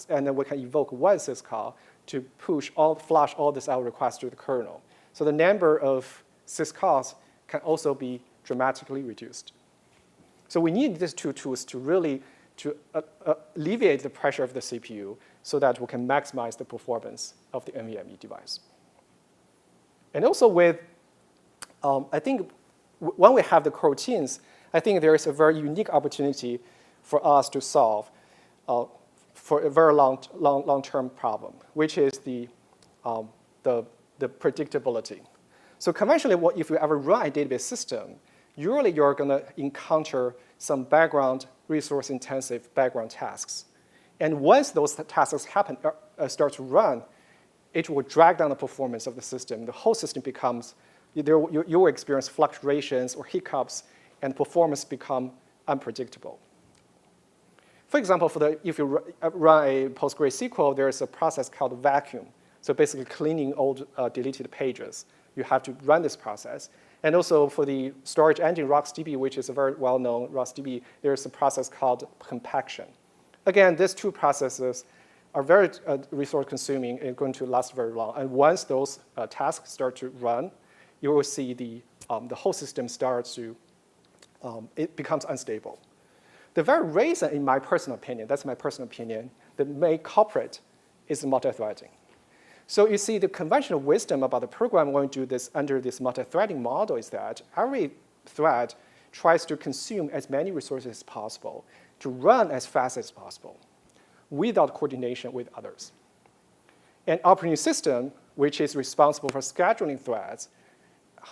and then we can evoke one syscall to flush all this out requests to the kernel. So the number of syscalls can also be dramatically reduced. So we need these two tools to really alleviate the pressure of the CPU so that we can maximize the performance of the NVMe device. And also with, I think when we have the coroutines, I think there is a very unique opportunity for us to solve for a very long-term problem, which is the predictability. So conventionally, if you ever run a database system, usually you're going to encounter some background resource-intensive background tasks. And once those tasks start to run, it will drag down the performance of the system. The whole system becomes, you will experience fluctuations or hiccups, and performance become unpredictable. For example, if you run a PostgreSQL, there is a process called vacuum. So basically cleaning old deleted pages. You have to run this process. And also for the storage engine RocksDB, which is a very well-known RocksDB, there's a process called compaction. Again, these two processes are very resource-consuming and going to last very long. And once those tasks start to run, you will see the whole system starts to, it becomes unstable. The very reason, in my personal opinion, that's my personal opinion, the main culprit is multi-threading. So you see, the conventional wisdom about the program when we do this under this multi-threading model is that every thread tries to consume as many resources as possible to run as fast as possible without coordination with others. An operating system, which is responsible for scheduling threads,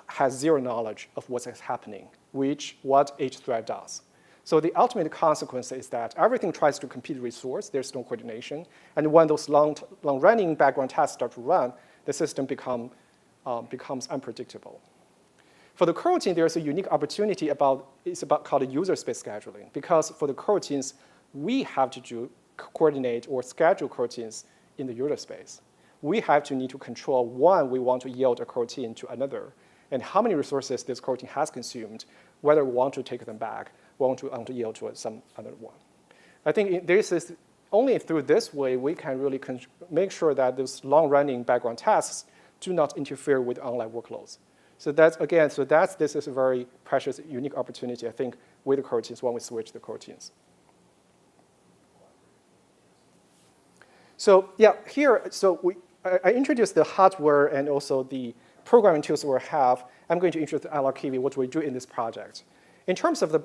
has zero knowledge of what is happening, what each thread does. So the ultimate consequence is that everything tries to compete resource, there's no coordination, and when those long-running background tasks start to run, the system becomes unpredictable. For the coroutine, there's a unique opportunity called user space scheduling, because for the coroutines, we have to coordinate or schedule coroutines in the user space. We have to need to control, one, we want to yield a coroutine to another, and how many resources this coroutine has consumed, whether we want to take them back, want to yield to some other one. I think this is only through this way we can really make sure that those long-running background tasks do not interfere with online workloads. So this is a very precious, unique opportunity, I think, with the coroutines when we switch the coroutines. So yeah, here, I introduced the hardware and also the programming tools we have. I'm going to introduce EloqData, what we do in this project. In terms of the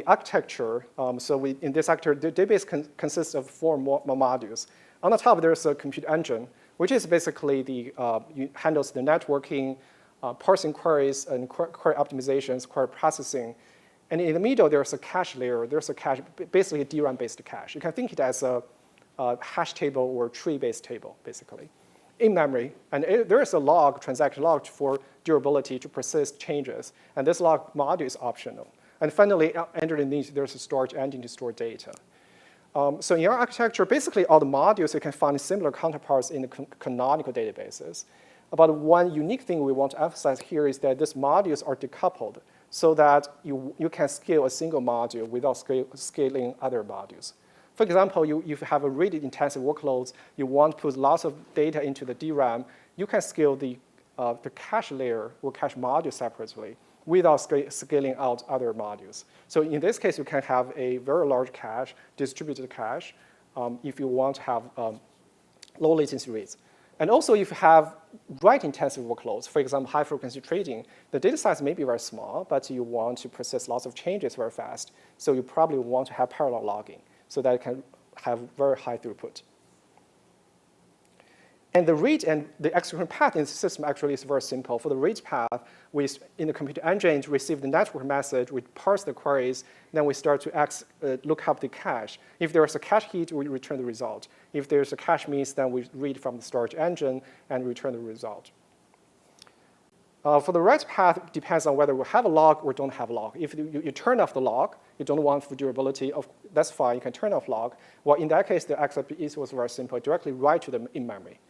architecture, in this architecture, the database consists of 4 modules. On the top, there's a compute engine, which is basically handles the networking, parsing queries, and query optimizations, query processing. And in the middle, there's a cache layer. There's a cache, basically a DRAM-based cache. You can think it as a hash table or tree-based table, basically, in memory. And there is a log, transaction log, for durability to persist changes. And this log module is optional. And finally, underneath, there's a storage engine to store data. So in our architecture, basically all the modules, you can find similar counterparts in the canonical databases. But one unique thing we want to emphasize here is that these modules are decoupled so that you can scale a single module without scaling other modules. For example, if you have a really intensive workloads, you want to put lots of data into the DRAM, you can scale the cache layer or cache module separately without scaling out other modules. So in this case, you can have a very large cache, distributed cache, if you want to have low latency rates. And also, if you have write-intensive workloads, for example, high-frequency trading, the data size may be very small, but you want to process lots of changes very fast. So you probably want to have parallel logging so that it can have very high throughput. And the read and the execution path in the system actually is very simple. For the read path, in the computer engine, to receive the network message, we parse the queries, then we start to look up the cache. If there's a cache hit, we return the result. If there's a cache miss, then we read from the storage engine and return the result. For the write path, it depends on whether we have a log or don't have a log. If you turn off the log, you don't want for durability, that's fine, you can turn off log. Well, in that case, the XLP was very simple, directly write to them in memory.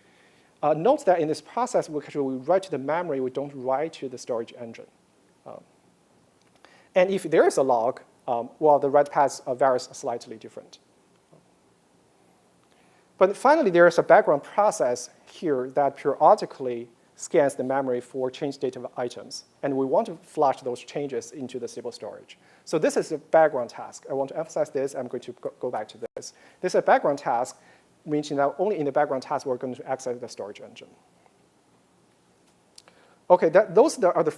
Note that in this process, we write to the memory, we don't write to the storage engine. And if there is a log, well, the write path varies slightly different. But finally, there is a background process here that periodically scans the memory for change data items. And we want to flush those changes into the stable storage. So this is a background task. I want to emphasize this. I'm going to go back to this. This is a background task, meaning that only in the background task we're going to access the storage engine. OK, those are the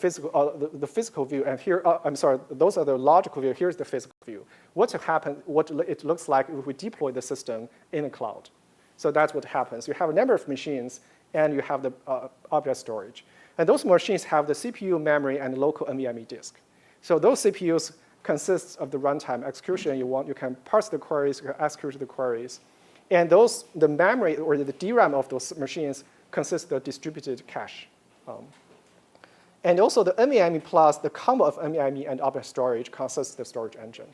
physical view. And here, I'm sorry, those are the logical view. Here's the physical view. What it looks like if we deploy the system in a cloud. So that's what happens. You have a number of machines, and you have the object storage. And those machines have the CPU, memory, and local NVMe disk. So those CPUs consist of the runtime execution. You can parse the queries, you can execute the queries. And the memory or the DRAM of those machines consists of distributed cache. And also the NVMe plus the combo of NVMe and object storage consists of the storage engine.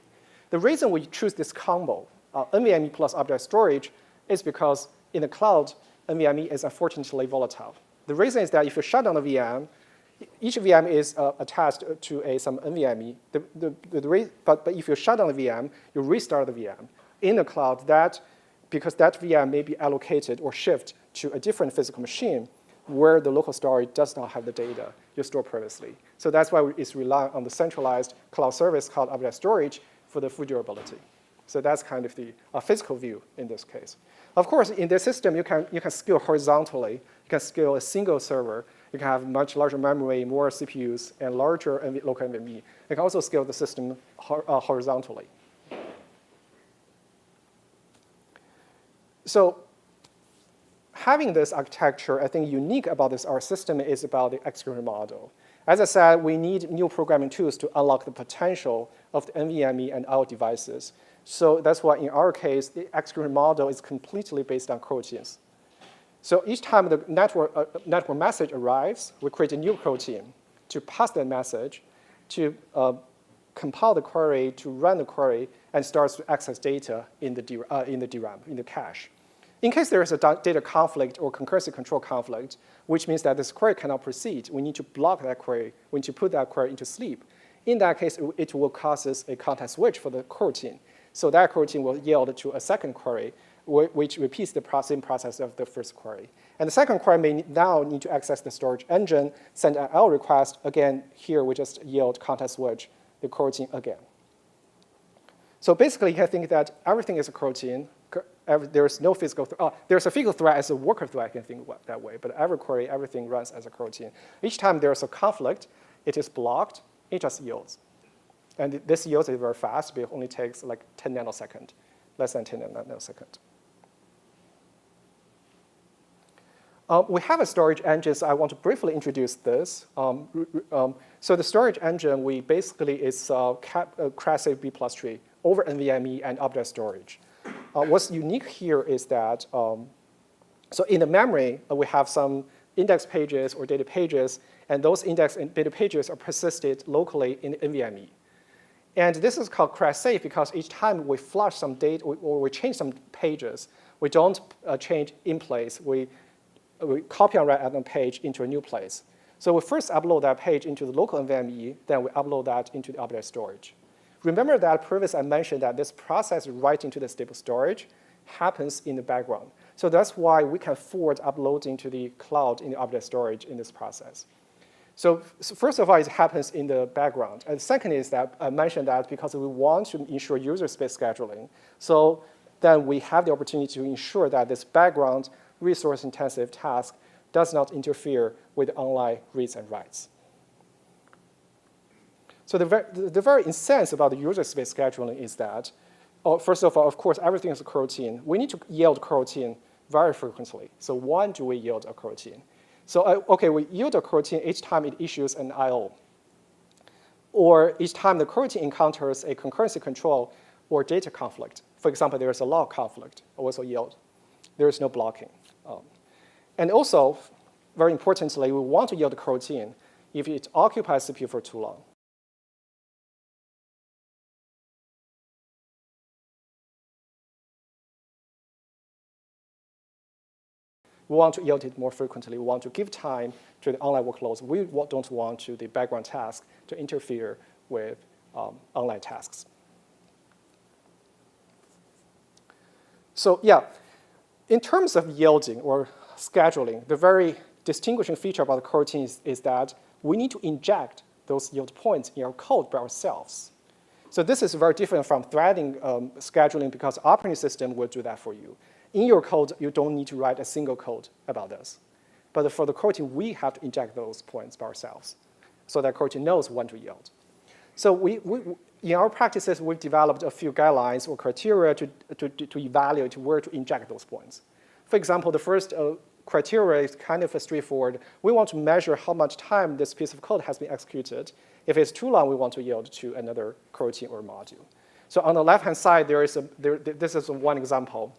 The reason we choose this combo, NVMe plus object storage, is because in the cloud, NVMe is unfortunately volatile. The reason is that if you shut down a VM, each VM is attached to some NVMe. But if you shut down the VM, you restart the VM. In the cloud, because that VM may be allocated or shifted to a different physical machine where the local storage does not have the data you stored previously. So that's why it's relying on the centralized cloud service called object storage for the full durability. So that's kind of the physical view in this case. Of course, in this system, you can scale horizontally. You can scale a single server. You can have much larger memory, more CPUs, and larger local NVMe. You can also scale the system horizontally. So having this architecture, I think unique about our system is about the execution model. As I said, we need new programming tools to unlock the potential of the NVMe and our devices. So that's why in our case, the execution model is completely based on coroutines. So each time the network message arrives, we create a new coroutine to pass that message, to compile the query, to run the query, and starts to access data in the DRAM, in the cache. In case there is a data conflict or concurrency control conflict, which means that this query cannot proceed, we need to block that query. We need to put that query into sleep. In that case, it will cause us a context switch for the coroutine. So that coroutine will yield to a second query, which repeats the same process of the first query. And the second query may now need to access the storage engine, send an L request. Again, here we just yield context switch the coroutine again. So basically, you can think that everything is a coroutine. There's no physical there's a physical thread as a worker thread, I can think that way. But every query, everything runs as a coroutine. Each time there's a conflict, it is blocked, it just yields. And this yields is very fast, but it only takes like 10 nanoseconds, less than 10 nanoseconds. We have a storage engine, so I want to briefly introduce this. So the storage engine, we basically is crash-safe B+ tree over NVMe and object storage. What's unique here is that, so in the memory, we have some index pages or data pages, and those index and data pages are persisted locally in NVMe. And this is called crash-safe because each time we flush some data or we change some pages, we don't change in place. We copy and write a page into a new place. So we first upload that page into the local NVMe, then we upload that into the object storage. Remember that previously I mentioned that this process right into the stable storage happens in the background. So that's why we can forward uploading to the cloud in the object storage in this process. So first of all, it happens in the background. And second is that I mentioned that because we want to ensure user space scheduling. So then we have the opportunity to ensure that this background resource-intensive task does not interfere with online reads and writes. So the very essence about the user space scheduling is that, first of all, of course, everything is a coroutine. We need to yield coroutine very frequently. So when do we yield a coroutine? So OK, we yield a coroutine each time it issues an I/O, or each time the coroutine encounters a concurrency control or data conflict. For example, there is a log conflict, also yield. There is no blocking. And also, very importantly, we want to yield a coroutine if it occupies CPU for too long. We want to yield it more frequently. We want to give time to the online workloads. We don't want to the background task to interfere with online tasks. So yeah, In terms of yielding or scheduling, the very distinguishing feature about the coroutine is that we need to inject those yield points in our code by ourselves. So this is very different from threading scheduling because operating system will do that for you. In your code, you don't need to write a single code about this. But for the coroutine, we have to inject those points by ourselves so that coroutine knows when to yield. So in our practices, we've developed a few guidelines or criteria to evaluate where to inject those points. For example, the first criteria is kind of straightforward. We want to measure how much time this piece of code has been executed. If it's too long, we want to yield to another coroutine or module. So on the left-hand side, this is one example.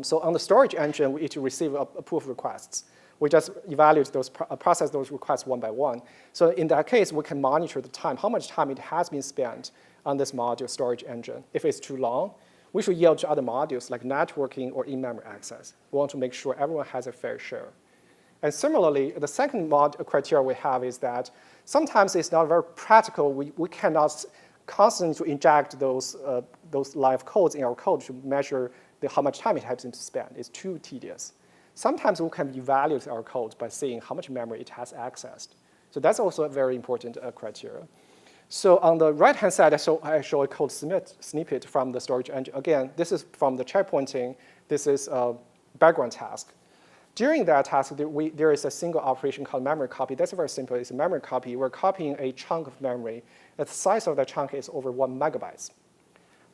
So on the storage engine, we need to receive a pool of requests. We just evaluate those, process those requests one by one. So in that case, we can monitor the time, how much time it has been spent on this module storage engine. If it's too long, we should yield to other modules like networking or in-memory access. We want to make sure everyone has a fair share. And similarly, the second criteria we have is that sometimes it's not very practical. We cannot constantly inject those live codes in our code to measure how much time it has been spent. It's too tedious. Sometimes we can evaluate our code by seeing how much memory it has accessed. So that's also a very important criteria. So on the right-hand side, I show a code snippet from the storage engine. Again, this is from the checkpointing. This is a background task. During that task, there is a single operation called memory copy. That's very simple. It's a memory copy. We're copying a chunk of memory. The size of that chunk is over 1 megabyte.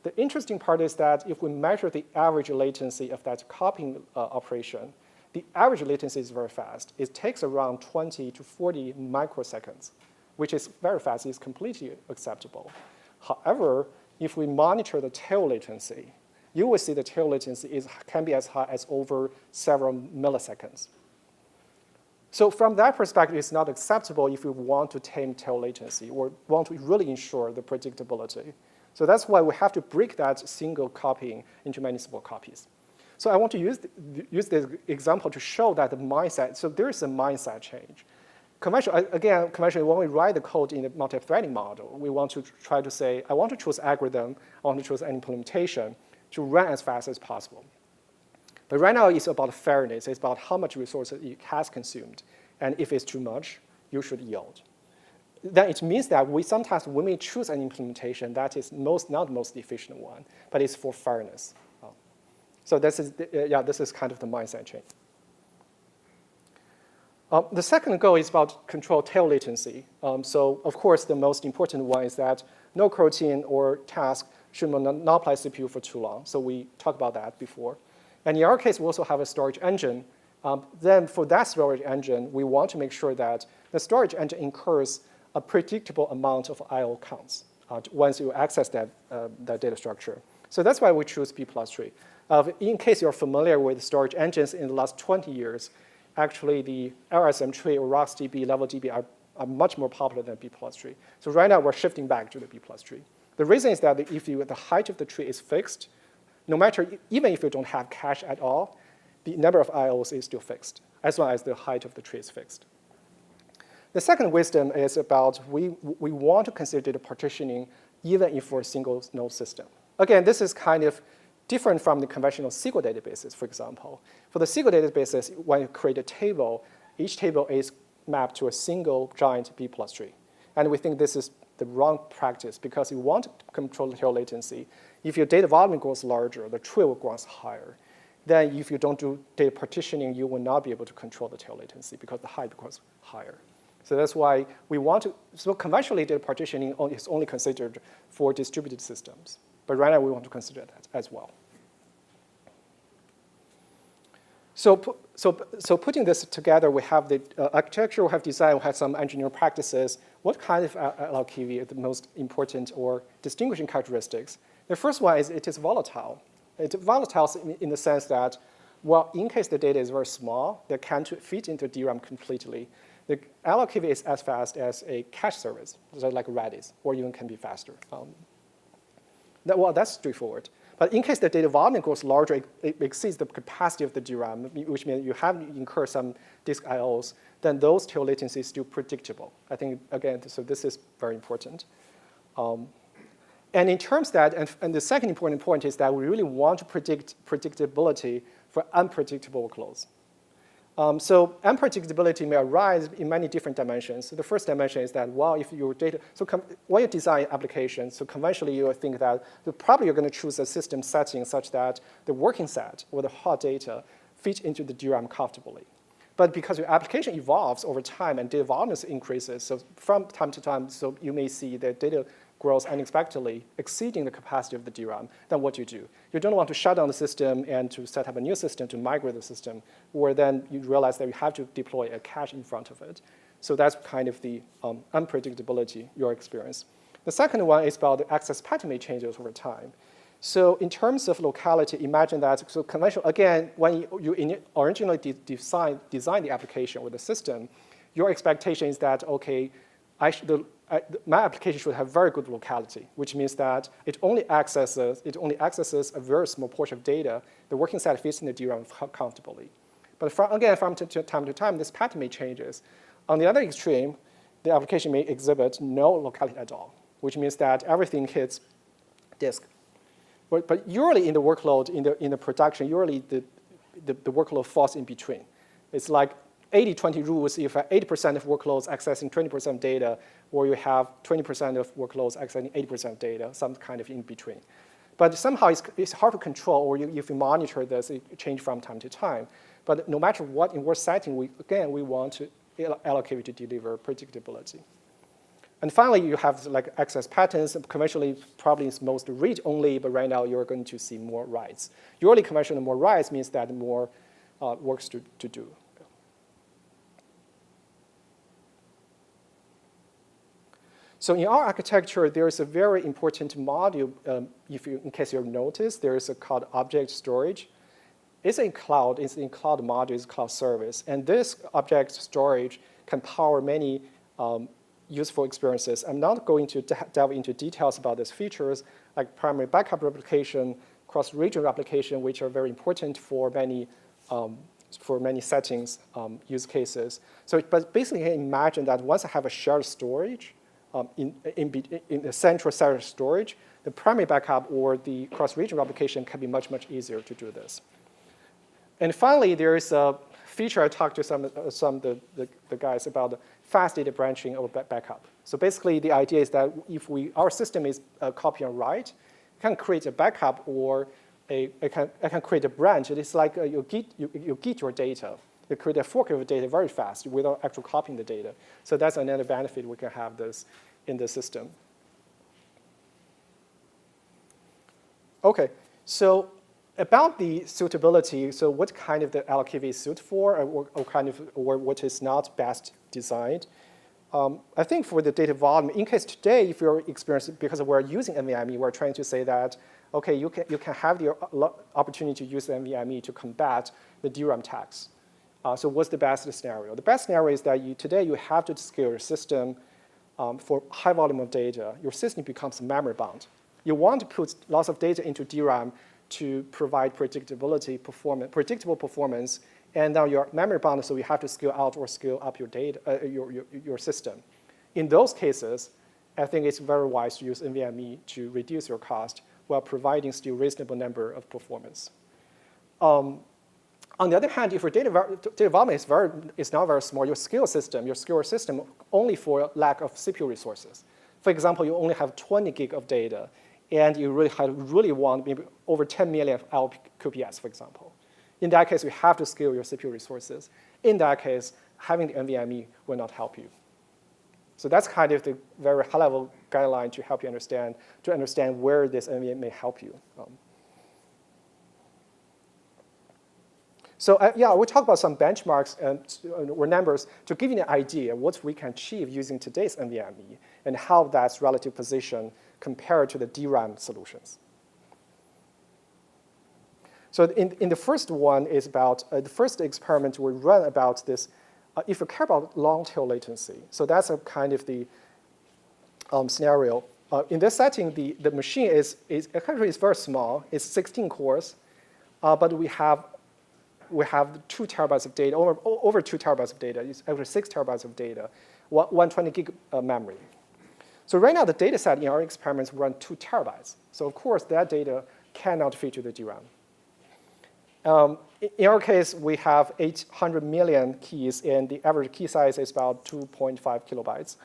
The interesting part is that if we measure the average latency of that copying operation, the average latency is very fast. It takes around 20 to 40 microseconds, which is very fast. It's completely acceptable. However, if we monitor the tail latency, you will see the tail latency can be as high as over several milliseconds. So from that perspective, it's not acceptable if we want to tame tail latency or want to really ensure the predictability. So that's why we have to break that single copying into many small copies. So I want to use this example to show that the mindset, so there is a mindset change. Conventionally, when we write the code in a multi-threading model, we want to try to say, I want to choose algorithm, I want to choose an implementation to run as fast as possible. But right now, it's about fairness. It's about how much resources it has consumed. And if it's too much, you should yield. Then it means that sometimes we may choose an implementation that is not the most efficient one, but it's for fairness. So this is kind of the mindset change. The second goal is about control tail latency. So of course, the most important one is that no coroutine or task should monopolize CPU for too long. So we talked about that before. And in our case, we also have a storage engine. Then for that storage engine, we want to make sure that the storage engine incurs a predictable amount of I/O counts once you access that data structure. So that's why we choose B+3. In case you're familiar with storage engines in the last 20 years, actually the LSM tree or RocksDB, LevelDB are much more popular than B+3. So right now we're shifting back to the B+3. The reason is that if the height of the tree is fixed, no matter, even if you don't have cache at all, the number of IOs is still fixed, as long as the height of the tree is fixed. The second wisdom is about we want to consider data partitioning even if for a single node system. Again, this is kind of different from the conventional SQL databases, for example. For the SQL databases, when you create a table, each table is mapped to a single giant B+3. And we think this is the wrong practice because you want to control the tail latency. If your data volume grows larger, the tree will grow higher. Then if you don't do data partitioning, you will not be able to control the tail latency because the height grows higher. So that's why we want to, so conventionally data partitioning is only considered for distributed systems. But right now we want to consider that as well. So putting this together, we have the architecture, we have design, we have some engineering practices. What kind of EloqKV are the most important or distinguishing characteristics? The first one is it is volatile. It's volatile in the sense that, well, in case the data is very small, they can't fit into DRAM completely. The EloqKV is as fast as a cache service, like Redis, or even can be faster. Well, that's straightforward. But in case the data volume grows larger, it exceeds the capacity of the DRAM, which means you have to incur some disk IOs, then those tail latency is still predictable. I think, again, so this is very important. And in terms that, and the second important point is that we really want to predict predictability for unpredictable workloads. So unpredictability may arise in many different dimensions. So the first dimension is that, well, if your data, so when you design applications, so conventionally you think that probably you're going to choose a system setting such that the working set or the hot data fit into the DRAM comfortably. But because your application evolves over time and data volume increases, so from time to time, so you may see that data grows unexpectedly, exceeding the capacity of the DRAM, then what do? You don't want to shut down the system and to set up a new system to migrate the system, or then you realize that you have to deploy a cache in front of it. So that's kind of the unpredictability you experience. The second one is about the access pattern may change over time. So in terms of locality, imagine that, so conventional, again, when you originally design the application or the system, your expectation is that, okay, my application should have very good locality, which means that it only accesses a very small portion of data. The working set fits in the DRAM comfortably. But from time to time, this pattern may changes. On the other extreme, the application may exhibit no locality at all, which means that everything hits disk. But usually in the workload, in the production, usually the workload falls in between. It's like 80-20 rules. If 80% of workloads accessing 20% of data, or you have 20% of workloads accessing 80% of data, some kind of in between. But somehow it's hard to control, or if you monitor this, it changes from time to time. But no matter what, in what setting, we want to allocate to deliver predictability. And finally, you have like access patterns. Conventionally, probably it's most read only, but right now you're going to see more writes. Usually conventional more writes means that more works to do. So in our architecture, there is a very important module. In case you've noticed, there is a called object storage. It's in cloud. It's in cloud module. It's cloud service. And this object storage can power many useful experiences. I'm not going to delve into details about these features, like primary backup replication, cross-region replication, which are very important for many settings, use cases. So, but basically, imagine that once I have a shared storage, in the central server storage, the primary backup or the cross-region replication can be much, much easier to do this. And finally, there is a feature I talked to some of the guys about fast data branching or backup. So basically, the idea is that if our system is copy and write, it can create a backup or it can create a branch. It is like you git your data. You create a fork of data very fast without actually copying the data. So that's another benefit we can have this in the system. Okay, so about the suitability, so what kind of the LKV is suited for, or what is not best designed. I think for the data volume, in case today, if you're experiencing, because we're using NVMe, we're trying to say that, okay, you can have the opportunity to use NVMe to combat the DRAM tax. So what's the best scenario? The best scenario is that today you have to scale your system for high volume of data. Your system becomes memory bound. You want to put lots of data into DRAM to provide predictable performance, and now you're memory bound, so you have to scale out or scale up your data, your system. In those cases, I think it's very wise to use NVMe to reduce your cost while providing still reasonable number of performance. On the other hand, if your data volume is not very small, your scale system only for lack of CPU resources. For example, you only have 20 gig of data, and you really want maybe over 10 million LQPS, for example. In that case, you have to scale your CPU resources. In that case, having the NVMe will not help you. So that's kind of the very high-level guideline to help you understand where this NVMe may help you. So yeah, we'll talk about some benchmarks or numbers to give you an idea what we can achieve using today's NVMe and how that's relative position compared to the DRAM solutions. So in the first one is about, the first experiment we run about this, if you care about long tail latency. So that's a kind of the scenario. In this setting, the machine is very small. It's 16 cores, but we have 2 terabytes of data, over 2 terabytes of data. It's over 6 terabytes of data, 120 gig memory. So right now, the data set in our experiments run 2 terabytes. So of course, that data cannot fit to the DRAM. In our case, we have 800 million keys, and the average key size is about 2.5 kilobytes.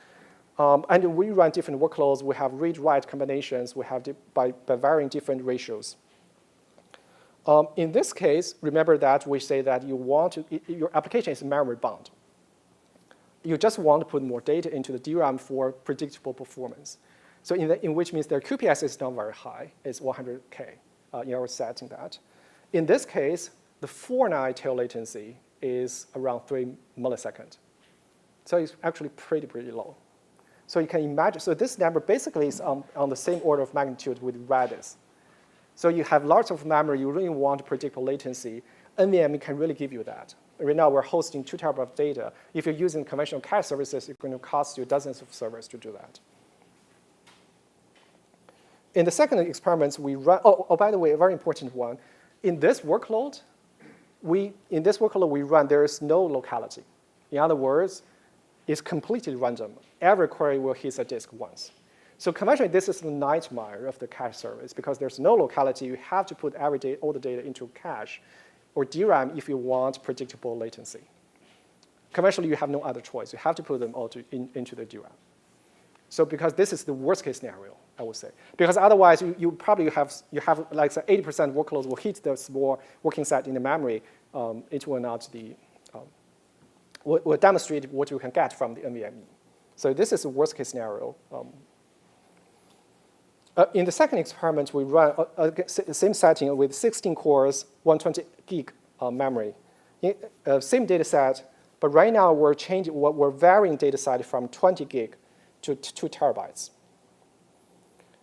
And we run different workloads. We have read-write combinations. We have by varying different ratios. In this case, remember that we say that your application is memory bound. You just want to put more data into the DRAM for predictable performance. So in which means their QPS is not very high. It's 100K in our setting that. In this case, the 4-9 tail latency is around 3 milliseconds. So it's actually pretty low. So you can imagine, so this number basically is on the same order of magnitude with Redis. So you have lots of memory, you really want predictable latency. NVMe can really give you that. Right now, we're hosting 2 terabytes of data. If you're using conventional cache services, it's going to cost you dozens of servers to do that. In the second experiment, we run, by the way, a very important one. In this workload, we run, there is no locality. In other words, it's completely random. Every query will hit a disk once. So conventionally, this is the nightmare of the cache service because there's no locality. You have to put all the data into cache or DRAM if you want predictable latency. Conventionally, you have no other choice. You have to put them all into the DRAM. So because this is the worst case scenario, I would say. Because otherwise, you probably have like 80% workloads will hit the small working set in the memory. It will not will demonstrate what you can get from the NVMe. So this is the worst case scenario. In the second experiment, we run the same setting with 16 cores, 120 gig memory. Same data set, but right now we're varying data set from 20 gig to 2 terabytes.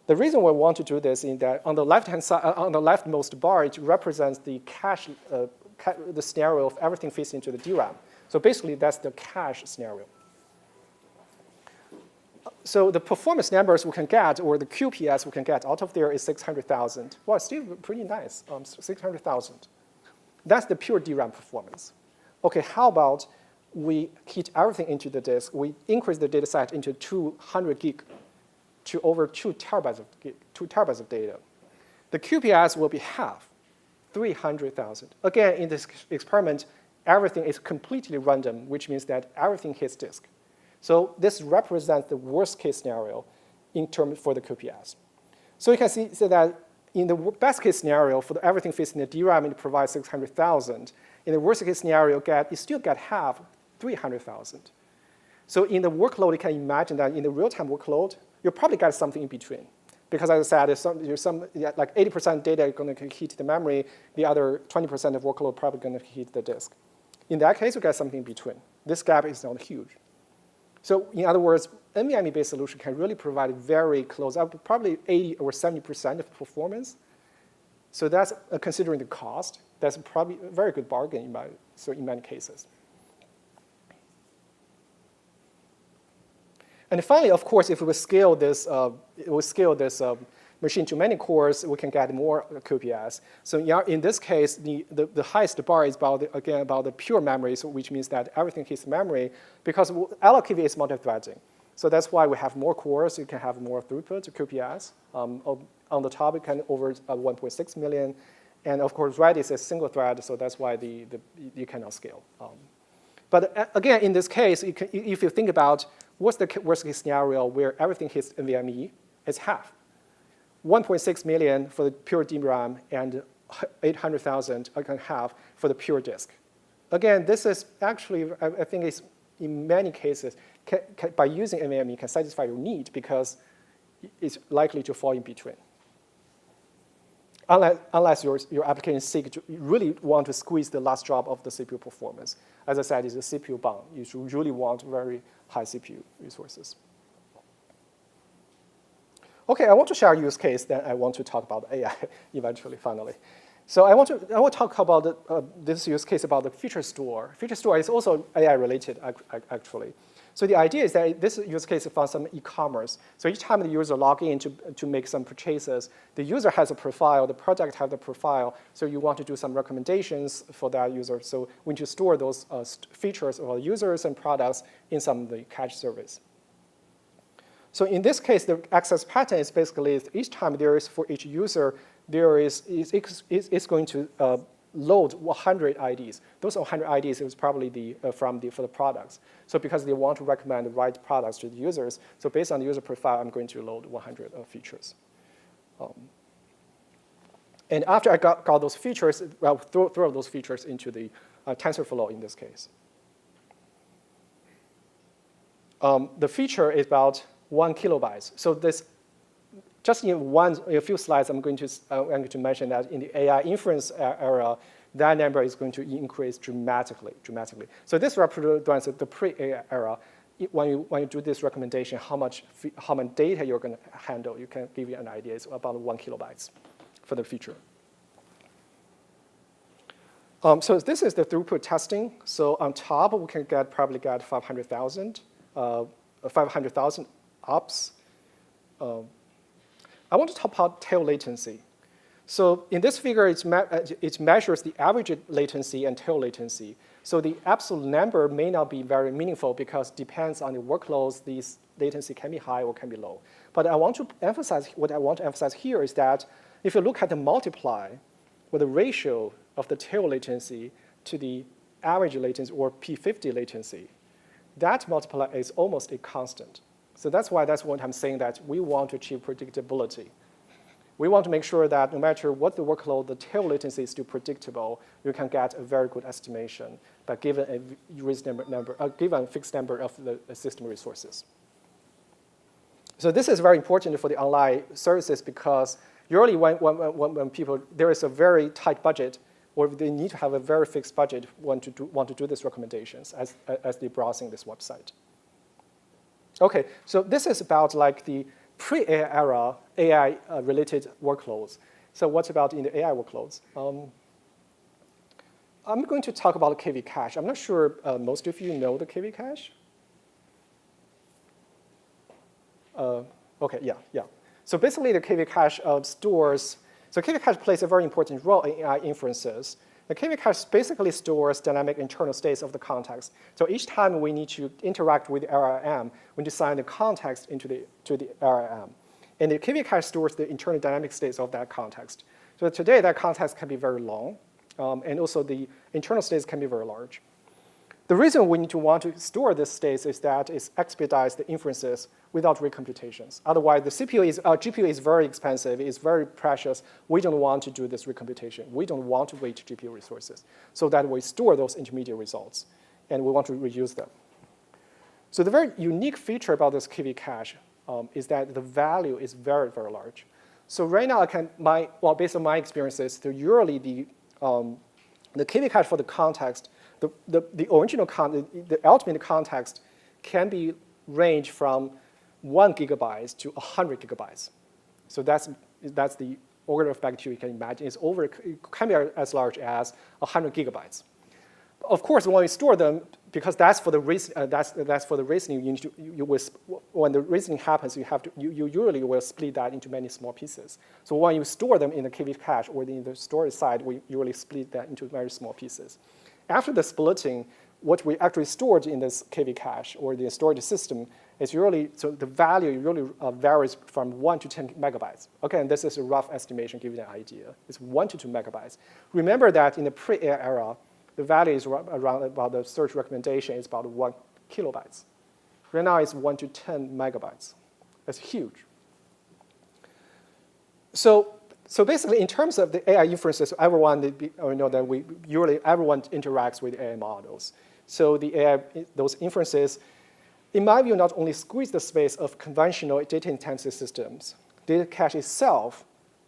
The reason we want to do this is that on the left-hand side, on the leftmost bar, it represents the cache, the scenario of everything fits into the DRAM. So basically, that's the cache scenario. So the performance numbers we can get, or the QPS we can get out of there is 600,000. Well, still pretty nice, 600,000. That's the pure DRAM performance. OK, how about we hit everything into the disk? We increase the data set into 200 gig to over 2 terabytes of data. The QPS will be half, 300,000. Again, in this experiment, everything is completely random, which means that everything hits disk. So this represents the worst case scenario in terms for the QPS. So you can see that in the best case scenario, for everything fits in the DRAM, it provides 600,000. In the worst case scenario, you still get half, 300,000. So in the workload, you can imagine that in the real-time workload, you'll probably get something in between. Because as I said, there's some like 80% data is going to hit the memory. The other 20% of workload probably going to hit the disk. In that case, you get something in between. This gap is not huge. So in other words, NVMe-based solution can really provide very close, up probably 80 or 70% of performance. So that's considering the cost. That's probably a very good bargain in many cases. And finally, of course, if we scale this, machine to many cores, we can get more QPS. So in this case, the highest bar is about the pure memory, so which means that everything hits memory, because EloqData is multi-threading. So that's why we have more cores. You can have more throughput to QPS. On the top, it can over 1.6 million. And of course, Redis is single thread, so that's why you cannot scale. But again, in this case, if you think about what's the worst case scenario where everything hits NVMe, it's half. 1.6 million for the pure DRAM and 800,000 I can have for the pure disk. Again, this is actually, I think it's in many cases, by using NVMe can satisfy your need because it's likely to fall in between. Unless your application really want to squeeze the last drop of the CPU performance. As I said, it's a CPU bound. You should really want very high CPU resources. OK, I want to share a use case, then I want to talk about AI eventually, finally. So I want to talk about this use case about the feature store. Feature store is also AI-related, actually. So the idea is that this use case is for some e-commerce. So each time the user log in to make some purchases, the user has a profile, the product has a profile. So you want to do some recommendations for that user. So we need to store those features of users and products in some of the cache service. So in this case, the access pattern is basically each time there is for each user, it's going to load 100 IDs. Those 100 IDs is probably for the products. So because they want to recommend the right products to the users, so based on the user profile, I'm going to load 100 features. And after I got those features, I'll throw those features into the TensorFlow in this case. The feature is about 1 kilobyte. So this, just in a few slides, I'm going to mention that in the AI inference era, that number is going to increase dramatically. So this represents the pre-AI era. When you do this recommendation, how much data you're going to handle, you can give you an idea. It's about 1 kilobytes for the feature. So this is the throughput testing. So on top, we can probably get 500,000 ops. I want to talk about tail latency. So in this figure, it measures the average latency and tail latency. So the absolute number may not be very meaningful because it depends on the workloads. These latency can be high or can be low. But what I want to emphasize here is that if you look at the multiply, or the ratio of the tail latency to the average latency or P50 latency, that multiplier is almost a constant. So that's what I'm saying, that we want to achieve predictability. We want to make sure that no matter what the workload, the tail latency is still predictable. You can get a very good estimation by given a fixed number of the system resources. So this is very important for the online services because usually when people, there is a very tight budget, or they need to have a very fixed budget want to do these recommendations as they're browsing this website. Okay, so this is about like the pre-AI era AI-related workloads. So what's about in the AI workloads? I'm going to talk about KV cache. I'm not sure most of you know the KV cache. Okay, yeah. So basically, the KV cache stores. So KV cache plays a very important role in AI inferences. The KV cache basically stores dynamic internal states of the context. So each time we need to interact with the LLM, we assign the context to the LLM. And the KV cache stores the internal dynamic states of that context. So today, that context can be very long, and also the internal states can be very large. The reason we need to want to store these states is that it expedites the inferences without recomputations. Otherwise, the GPU is very expensive, it's very precious. We don't want to do this recomputation. We don't want to waste GPU resources. So that we store those intermediate results, and we want to reuse them. So the very unique feature about this KV cache is that the value is very, very large. So right now, based on my experiences, usually the KV cache for the context, the ultimate context can be range from 1 gigabytes to 100 gigabytes. So that's the order of magnitude you can imagine. It can be as large as 100 gigabytes. Of course, when you store them, because that's for the reasoning, when the reasoning happens, you usually will split that into many small pieces. So when you store them in the KV cache or in the storage side, we usually split that into very small pieces. After the splitting, what we actually stored in this KV cache or the storage system is usually, so the value really varies from 1 to 10 megabytes. Okay, and this is a rough estimation, give you an idea. It's 1 to 2 megabytes. Remember that in the pre-AI era, the value is around about the search recommendation is about 1 kilobytes. Right now, it's 1 to 10 megabytes. That's huge. So basically, in terms of the AI inferences, everyone interacts with AI models. So those inferences, in my view, not only squeeze the space of conventional data-intensive systems, data cache itself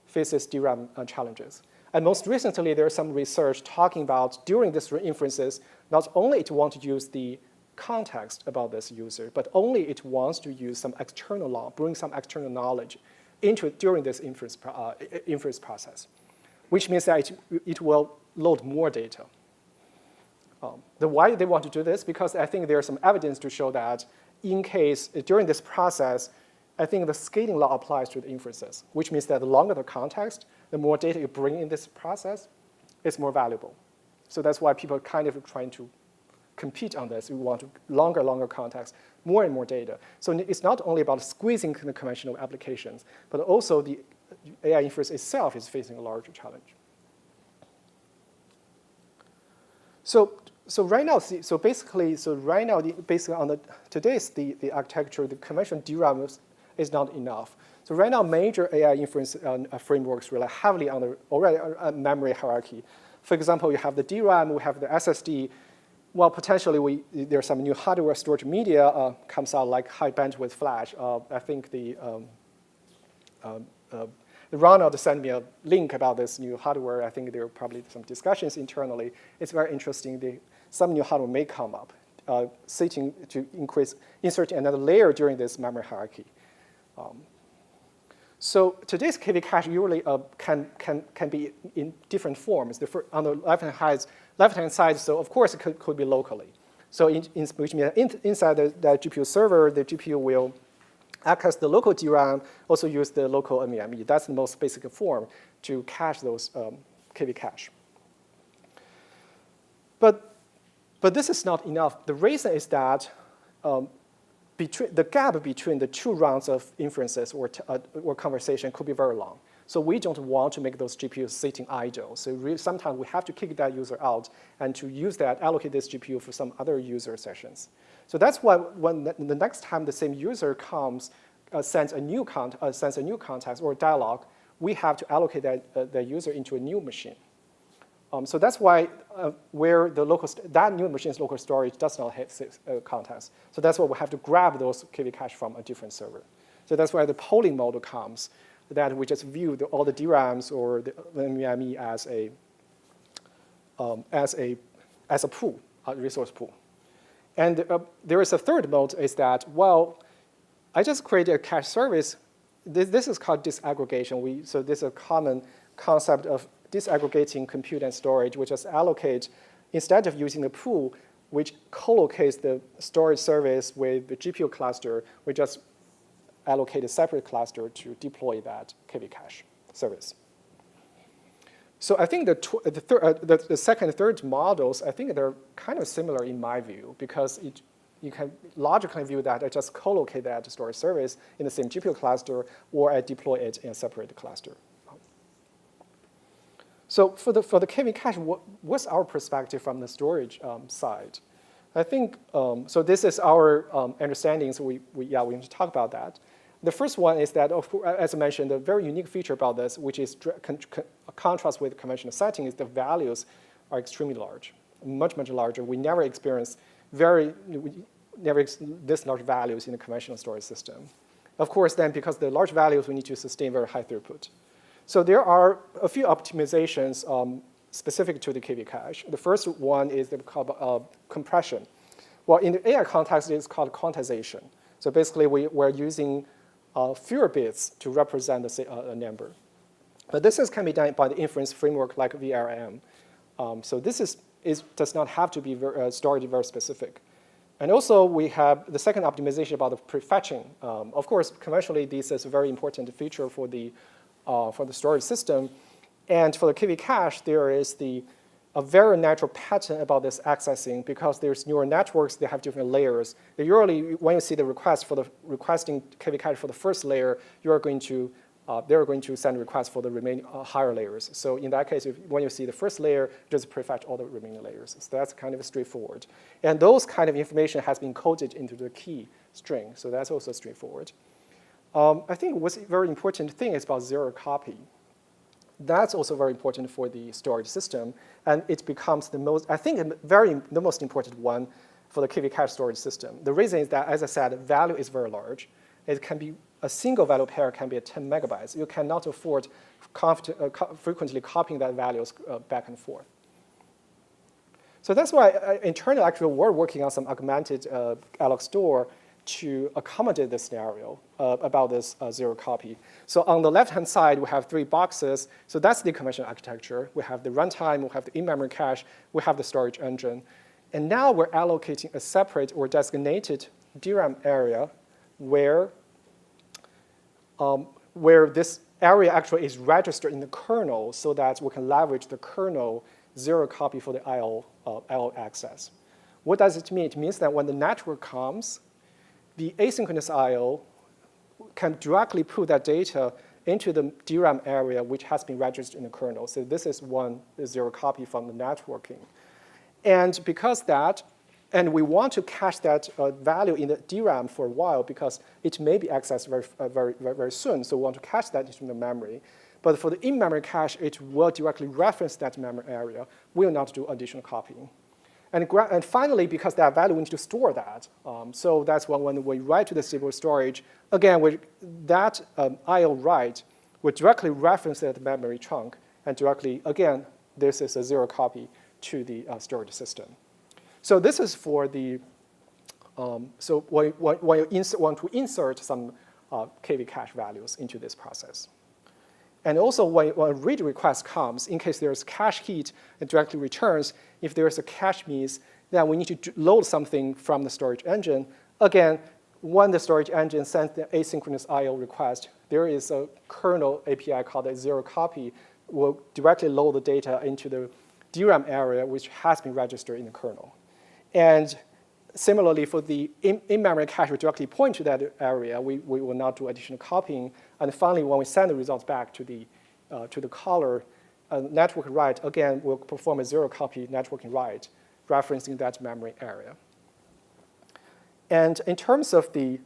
faces DRAM challenges. And most recently, there's some research talking about during these inferences, not only it wants to use the context about this user, but only it wants to use some bring some external knowledge into it during this inference process, which means that it will load more data. Why they want to do this? Because I think there's some evidence to show that during this process, I think the scaling law applies to the inferences, which means that the longer the context, the more data you bring in this process, it's more valuable. So that's why people are kind of trying to compete on this. We want longer context, more and more data. So it's not only about squeezing the conventional applications, but also the AI inference itself is facing a larger challenge. So right now, basically on today's the architecture, the conventional DRAM is not enough. So right now, major AI inference frameworks rely heavily on the memory hierarchy. For example, you have the DRAM, we have the SSD. Well, potentially there's some new hardware storage media comes out like high bandwidth flash. I think Ronald sent me a link about this new hardware. I think there are probably some discussions internally. It's very interesting. Some new hardware may come up, seeking to insert another layer during this memory hierarchy. So today's KV cache usually can be in different forms. On the left-hand side, so of course it could be locally. So which means inside the GPU server, the GPU will access the local DRAM, also use the local NVMe. That's the most basic form to cache those KV cache. But this is not enough. The reason is that the gap between the two rounds of inferences or conversation could be very long. So we don't want to make those GPUs sitting idle. So sometimes we have to kick that user out and to use that, allocate this GPU for some other user sessions. So that's why when the next time the same user comes, sends a new context or dialogue, we have to allocate that user into a new machine. So that's why where that new machine's local storage does not have context. So that's why we have to grab those KV cache from a different server. So that's why the polling model comes, that we just view all the DRAMs or the NVMe as a pool, a resource pool. And there is a third mode is that, well, I just created a cache service. This is called disaggregation. So this is a common concept of disaggregating compute and storage. We just allocate, instead of using the pool, which co-locates the storage service with the GPU cluster, we just allocate a separate cluster to deploy that KV cache service. So I think the second and third models, I think they're kind of similar in my view, because you can logically view that I just co-locate that storage service in the same GPU cluster, or I deploy it in a separate cluster. So for the KV cache, what's our perspective from the storage side? I think, so this is our understanding, so we need to talk about that. The first one is that, as I mentioned, the very unique feature about this, which is a contrast with conventional setting, is the values are extremely large, much, much larger. We never experience this large values in the conventional storage system. Of course, then, because the large values, we need to sustain very high throughput. So there are a few optimizations specific to the KV cache. The first one is called compression. Well, in the AI context, it's called quantization. So basically, we're using fewer bits to represent a number. But this can be done by the inference framework like VRM. So this does not have to be storage very specific. And also, we have the second optimization about the prefetching. Of course, conventionally, this is a very important feature for the storage system. And for the KV cache, there is a very natural pattern about this accessing, because there's neural networks, they have different layers. Usually, when you see the request for the requesting KV cache for the first layer, they're going to send requests for the remaining higher layers. So in that case, when you see the first layer, just prefetch all the remaining layers. So that's kind of straightforward. And those kind of information has been coded into the key string. So that's also straightforward. I think what's a very important thing is about zero copy. That's also very important for the storage system, and it becomes the most important one for the KV cache storage system. The reason is that, as I said, value is very large. It can be a single value pair can be 10 megabytes. You cannot afford frequently copying that values back and forth. So that's why internally, actually, we're working on some augmented Elok store to accommodate this scenario about this zero copy. So on the left-hand side, we have 3 boxes. So that's the conventional architecture. We have the runtime, we have the in-memory cache, we have the storage engine. And now we're allocating a separate or designated DRAM area where this area actually is registered in the kernel, so that we can leverage the kernel zero copy for the IO access. What does it mean? It means that when the network comes, the asynchronous I/O can directly put that data into the DRAM area, which has been registered in the kernel. So this is one zero copy from the networking. And because that, and we want to cache that value in the DRAM for a while because it may be accessed very soon. So we want to cache that into the memory. But for the in-memory cache, it will directly reference that memory area. We will not do additional copying. And finally, because that value, we need to store that. So that's when we write to the stable storage, again, that I/O write will directly reference that memory chunk. And directly, again, this is a zero copy to the storage system. So this is for the, so when you want to insert some KV cache values into this process. And also when a read request comes, in case there's cache hit, it directly returns. If there's a cache miss, then we need to load something from the storage engine. Again, when the storage engine sends the asynchronous I/O request, there is a kernel API called a zero copy, will directly load the data into the DRAM area, which has been registered in the kernel. And similarly, for the in-memory cache, we directly point to that area. We will not do additional copying. And finally, when we send the results back to the caller, network write, again, will perform a zero copy networking write, referencing that memory area. And in terms of the,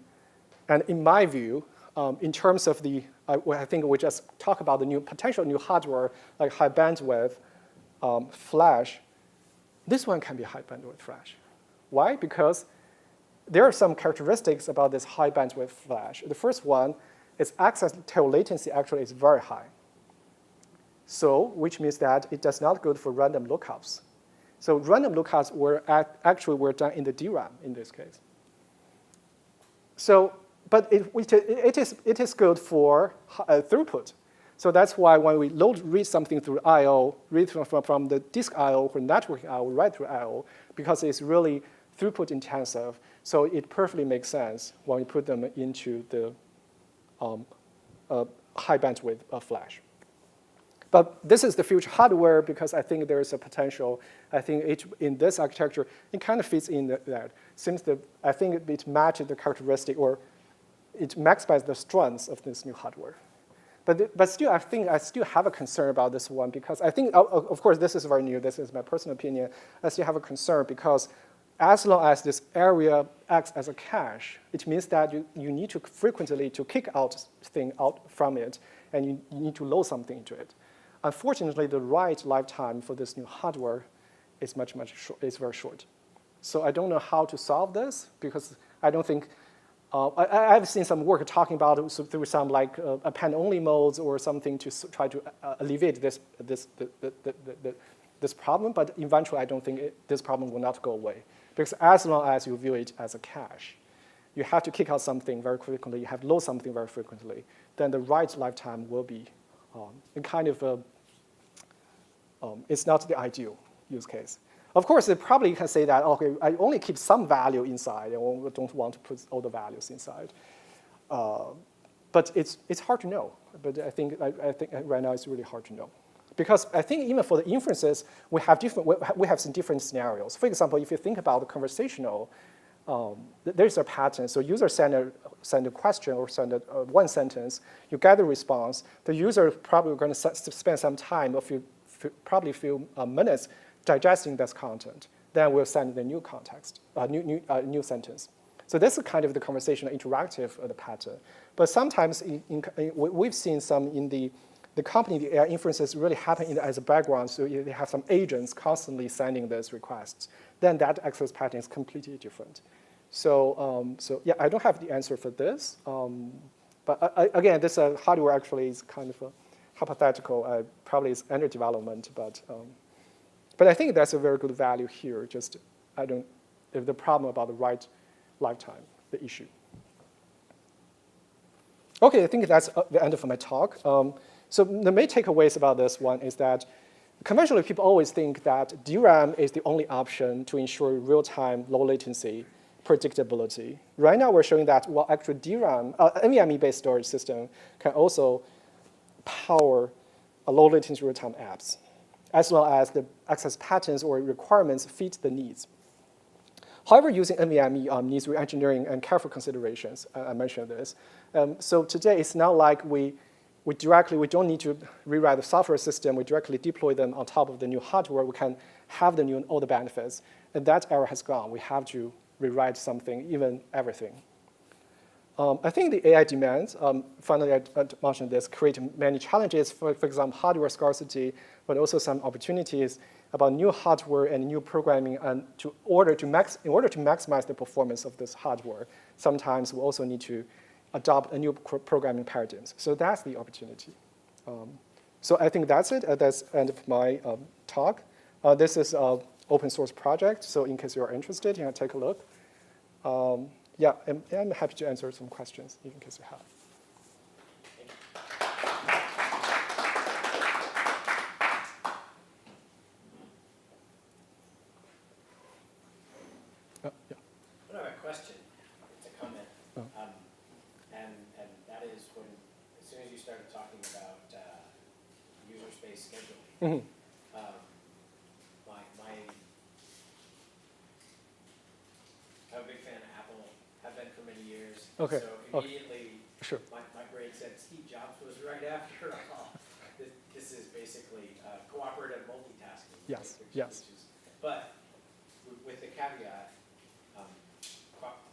and in my view, in terms of the, I think we just talk about the potential new hardware, like high bandwidth flash. This one can be high bandwidth flash. Why? Because there are some characteristics about this high bandwidth flash. The first one is access tail latency actually is very high. So, which means that it does not go for random lookups. So random lookups actually were done in the DRAM in this case. So, but it is good for throughput. So that's why when we read something through I/O, read from the disk I/O or networking I/O, write through I/O, because it's really throughput intensive. So it perfectly makes sense when we put them into the high bandwidth flash. But this is the future hardware because I think there is a potential. I think in this architecture, it kind of fits in that. Since I think it matches the characteristic or it maximizes the strengths of this new hardware. But still, I think I still have a concern about this one because I think, of course, this is very new. This is my personal opinion. I still have a concern because as long as this area acts as a cache, it means that you need to frequently to kick thing out from it, and you need to load something into it. Unfortunately, the write lifetime for this new hardware is is very short. So I don't know how to solve this because I don't think. I've seen some work talking about it through some like append-only modes or something to try to alleviate this problem. But eventually, I don't think this problem will not go away because as long as you view it as a cache, you have to kick out something very frequently. You have to load something very frequently. Then the write lifetime will be kind of it's not the ideal use case. Of course, they probably can say that, okay, I only keep some value inside. I don't want to put all the values inside. But it's hard to know. But I think right now it's really hard to know. Because I think even for the inferences, we have some different scenarios. For example, if you think about the conversational, there's a pattern. So user send a question or send one sentence. You get a response. The user is probably going to spend some time, probably a few minutes, digesting this content. Then we'll send the new context, new sentence. So this is kind of the conversational interactive pattern. But sometimes we've seen some in the company, the AI inferences really happen as a background. So they have some agents constantly sending these requests. Then that access pattern is completely different. So yeah, I don't have the answer for this. But again, this hardware actually is kind of hypothetical. Probably it's under development, but I think that's a very good value here. Just the problem about the write lifetime, the issue. Okay, I think that's the end of my talk. So the main takeaways about this one is that conventionally people always think that DRAM is the only option to ensure real-time, low latency predictability. Right now we're showing that, well, actually DRAM, NVMe-based storage system can also power a low latency real-time apps, as well as the access patterns or requirements fit the needs. However, using NVMe needs re-engineering and careful considerations. I mentioned this. So today, it's not like we don't need to rewrite the software system. We directly deploy them on top of the new hardware. We can have all the benefits. And that era has gone. We have to rewrite something, even everything. I think the AI demands, finally I mentioned this, create many challenges, for example, hardware scarcity, but also some opportunities about new hardware and new programming, and in order to maximize the performance of this hardware, sometimes we also need to adopt a new programming paradigms. So that's the opportunity. So I think that's it. That's the end of my talk. This is an open source project, so in case you're interested, you can take a look. Yeah, I'm happy to answer some questions in case you have. Yeah. I don't have a question. It's a comment. And that is when, as soon as you started talking about user space scheduling, I'm a big fan of Apple, have been for many years. Okay. So immediately, Sure. my brain said Steve Jobs was right after all. This is basically cooperative multitasking. Yes. Right? Yes. But with the caveat,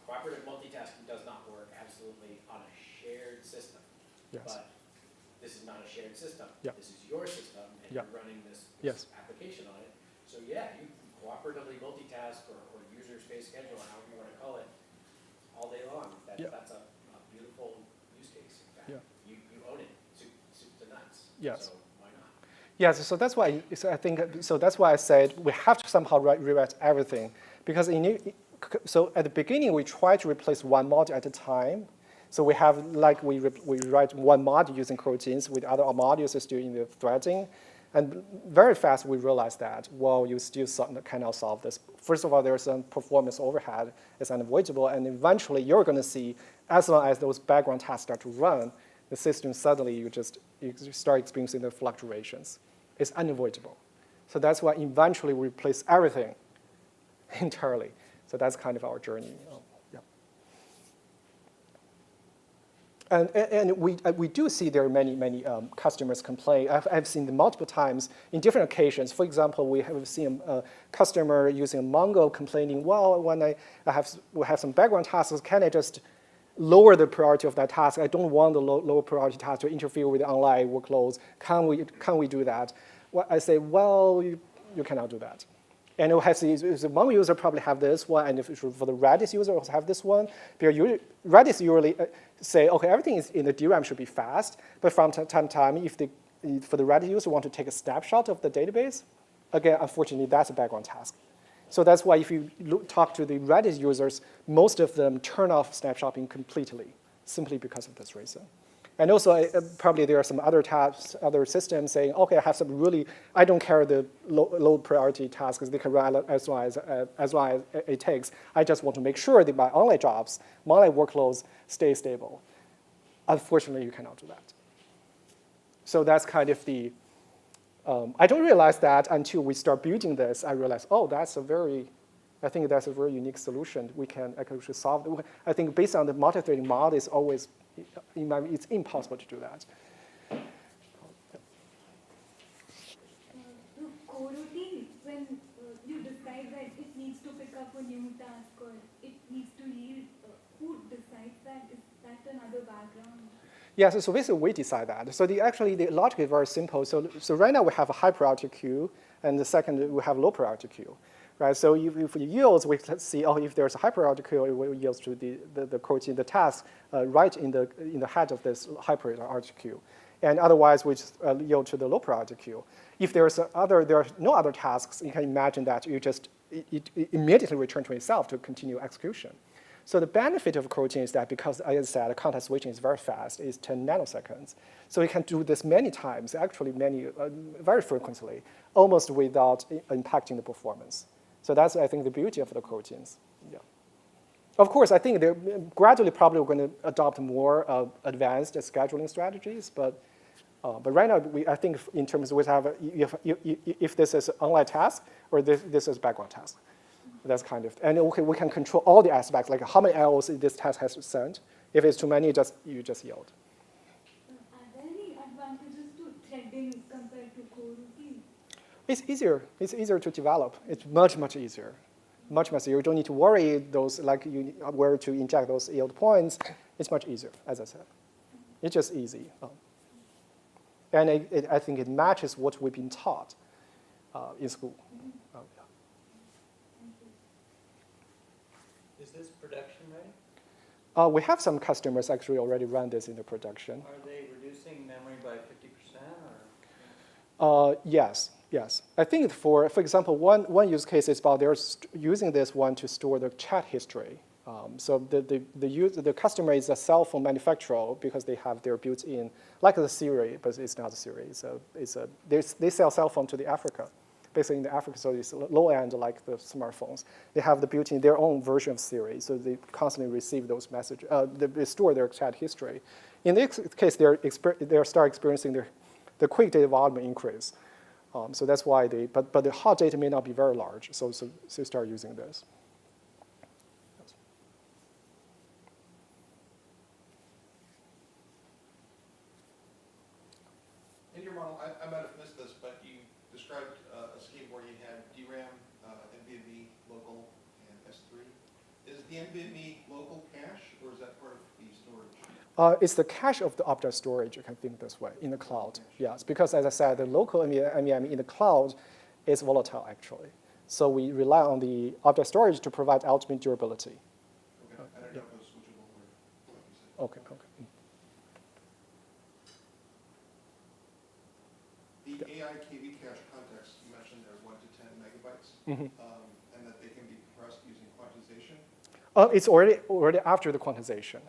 cooperative multitasking does not work absolutely on a shared system. Yes. But this is not a shared system. Yeah. This is your system, and Yeah. you're running this Yes. application on it. So yeah, you can cooperatively multitask or user space schedule, however you want to call it, all day long. That's a beautiful use case. In fact, you own it, soup to nuts. Yes. So why not? Yes, so that's why that's why I said we have to somehow rewrite everything, because so at the beginning we try to replace one module at a time. So we have we write one module using coroutines with other modules still in the threading, and very fast we realize that you still cannot solve this. First of all, there's some performance overhead; it's unavoidable, and eventually you're going to see, as long as those background tasks start to run, the system suddenly you start experiencing the fluctuations. It's unavoidable. So that's why eventually we replace everything entirely. So that's kind of our journey. And we do see there are many customers complain. I've seen them multiple times in different occasions. For example, we have seen a customer using Mongo complaining, well, when we have some background tasks, can I just lower the priority of that task? I don't want the low priority task to interfere with the online workloads. Can we do that? Well, I say, well, you cannot do that. And one user probably have this one, and for the Redis user also have this one. Because Redis usually say, okay, everything is in the DRAM should be fast, but from time to time, for the Redis user want to take a snapshot of the database, again, unfortunately, that's a background task. So that's why if you talk to the Redis users, most of them turn off snapshotting completely, simply because of this reason. And also, probably there are some other systems saying, okay, I have some I don't care the low priority tasks, they can run as long as it takes. I just want to make sure that my online jobs, my online workloads stay stable. Unfortunately, you cannot do that. So that's kind of I don't realize that until we start building this. I realize, oh, I think that's a very unique solution. We can actually solve it. I think based on the multi-threading model, it's impossible to do that. The coroutine, when you decide that it needs to pick up a new task or it needs to yield, who decides that? Is that another background? Yes, so basically we decide that. So the logic is very simple. So right now we have a high priority queue, and the second we have low priority queue. Right, so if it yields, we can see, if there's a high priority queue, it will yield to the coroutine, the task right in the head of this high priority queue. And otherwise, we just yield to the low priority queue. If there are no other tasks, you can imagine that it immediately return to itself to continue execution. So the benefit of coroutine is that because, as I said, context switching is very fast, it's 10 nanoseconds. So you can do this many times, actually very frequently, almost without impacting the performance. So that's, I think, the beauty of the coroutines. Yeah. Of course, I think they're gradually probably going to adopt more advanced scheduling strategies, but right now, I think in terms of if this is online task or this is background task. That's kind of, and we can control all the aspects, like how many hours this task has to send. If it's too many, you just yield. Are there any advantages to threading compared to coroutine? It's easier. It's easier to develop. It's much, much easier. Much, much easier. You don't need to worry those, like where to inject those yield points. It's much easier, as I said. It's just easy. And I think it matches what we've been taught in school. Yeah. Is this production ready? We have some customers actually already run this into production. Are they reducing memory by 50% or? Yes, yes. I think for example, one use case is about they're using this one to store the chat history. So the customer is a cell phone manufacturer because they have their built-in, like the Siri, but it's not a Siri. They sell cell phone to the Africa, basically in the Africa, so it's low end like the smartphones. They have the built-in their own version of Siri, so they constantly receive those messages. They store their chat history. In this case, they start experiencing the quick data volume increase. So that's why but the hot data may not be very large, so start using this. In your model, I might have missed this, but you described a scheme where you had DRAM, NVMe, local, and S3. Is the NVMe local cache, or is that part of the storage? It's the cache of the object storage, you can think this way, in the cloud. Yes, because as I said, the local NVMe in the cloud is volatile, actually. So we rely on the object storage to provide ultimate durability. Okay, I don't know if it was switchable or what you said. Okay, okay. The AI KV cache context, you mentioned they're 1 to 10 megabytes, and that they can be compressed using quantization. It's already after the quantization.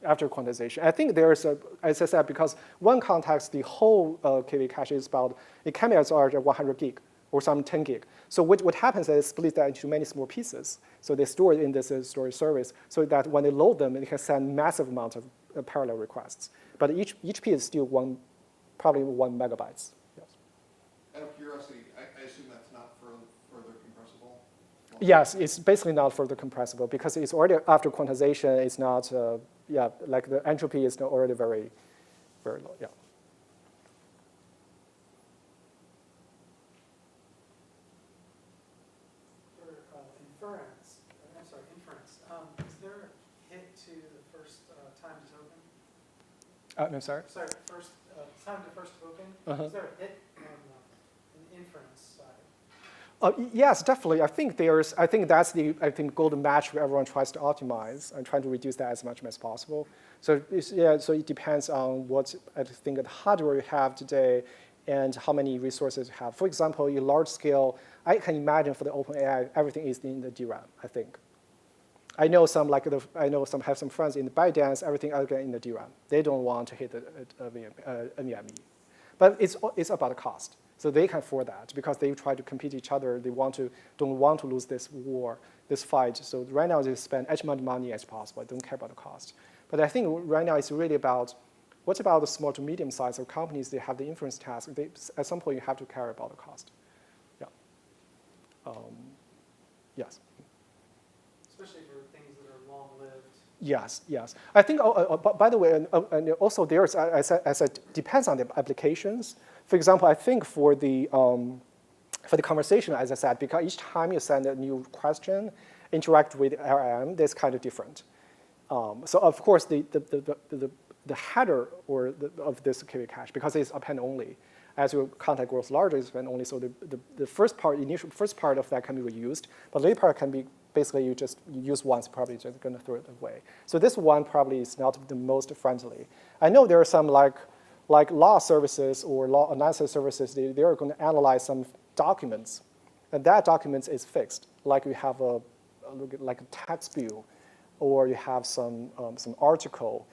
After quantization. I think there's as I said, because one context, the whole KV cache is about, it can be as large as 100 gig or some 10 gig. So what happens is it splits that into many small pieces. So they store it in this storage service so that when they load them, it can send massive amount of parallel requests. But each piece is still probably 1 megabytes. Yes. Out of curiosity, I assume that's not further compressible? Yes, it's basically not further compressible because it's already after quantization. It's not, like the entropy is already very, very low. Yeah. For inference, is there a hit to the first time to token? I'm sorry? Sorry, time to first token. Is there a hit on the inference side? Yes, definitely. I think that's the golden match where everyone tries to optimize and trying to reduce that as much as possible. So so it depends on what I think the hardware you have today and how many resources you have. For example, in large scale, I can imagine for the OpenAI, everything is in the DRAM, I think. I know some have some friends in the ByteDance, everything again in the DRAM. They don't want to hit the NVMe. But it's about the cost. So they can afford that because they try to compete each other. They don't want to lose this war, this fight. So right now they spend as much money as possible. They don't care about the cost. But I think right now it's really about, what about the small to medium size of companies? They have the inference task. At some point you have to care about the cost. Yeah. Yes. Especially for things that are long-lived. Yes, yes. I think, by the way, and also there's, as I said, depends on the applications. For example, I think for the conversation, as I said, because each time you send a new question, interact with LLM, that's kind of different. So of course, the header of this KV cache, because it's append only, as your content grows larger, it's append only. So the first part of that can be reused, but later part can be basically you use once, probably just going to throw it away. So this one probably is not the most friendly. I know there are some like law services or law analysis services. They are going to analyze some documents, and that document is fixed. Like you have a tax bill, or you have some article.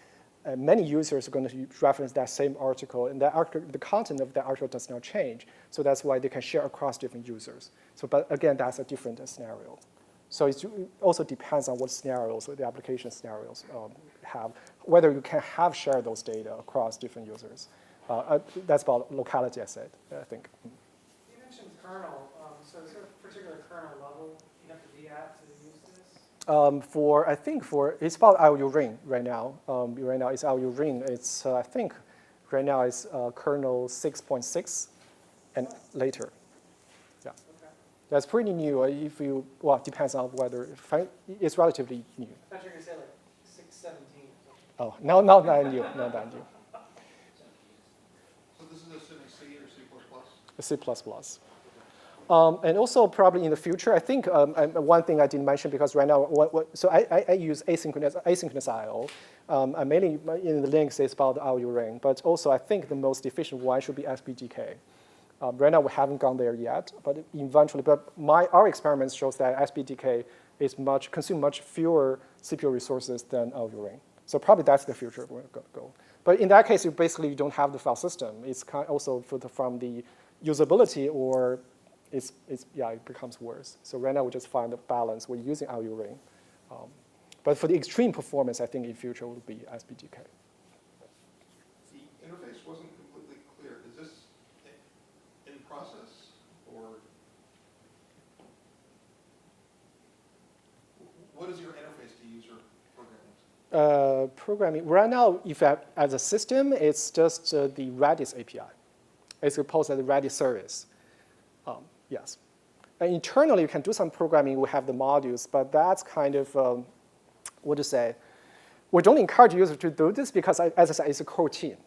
Many users are going to reference that same article, and the content of that article does not change. So that's why they can share across different users. So, but again, that's a different scenario. So it also depends on what scenarios, or the application scenarios have, whether you can share those data across different users. That's about locality, I think. You mentioned kernel. So is there a particular kernel level you have to be at to use this? It's about IOU ring right now. Right now it's IOU ring. It's, I think, right now it's kernel 6.6 and later. That's pretty new. If you, well, it depends on whether, it's relatively new. I thought you were going to say like 617 or something. Oh, no, not that new, not that new. So this is assuming C or C++? C++. And also probably in the future, I think one thing I didn't mention because right now, so I use asynchronous I/O. Mainly in the links it's about the IO ring, but also I think the most efficient one should be SBDK. Right now we haven't gone there yet, but eventually, but our experiments shows that SBDK is consume much fewer CPU resources than IO ring. So probably that's the future we're going to go. But in that case, you basically don't have the file system. It's also from the usability or it becomes worse. So right now we just find the balance. We're using IO ring. But for the extreme performance, I think in future will be SBDK. The interface wasn't completely clear. Is this in process or what is your interface to user programming? Programming, right now, as a system, it's just the Redis API. It's proposed as a Redis service. Yes. And internally, you can do some programming. We have the modules, but that's kind of, what to say? We don't encourage users to do this because, as I said, it's a coroutine.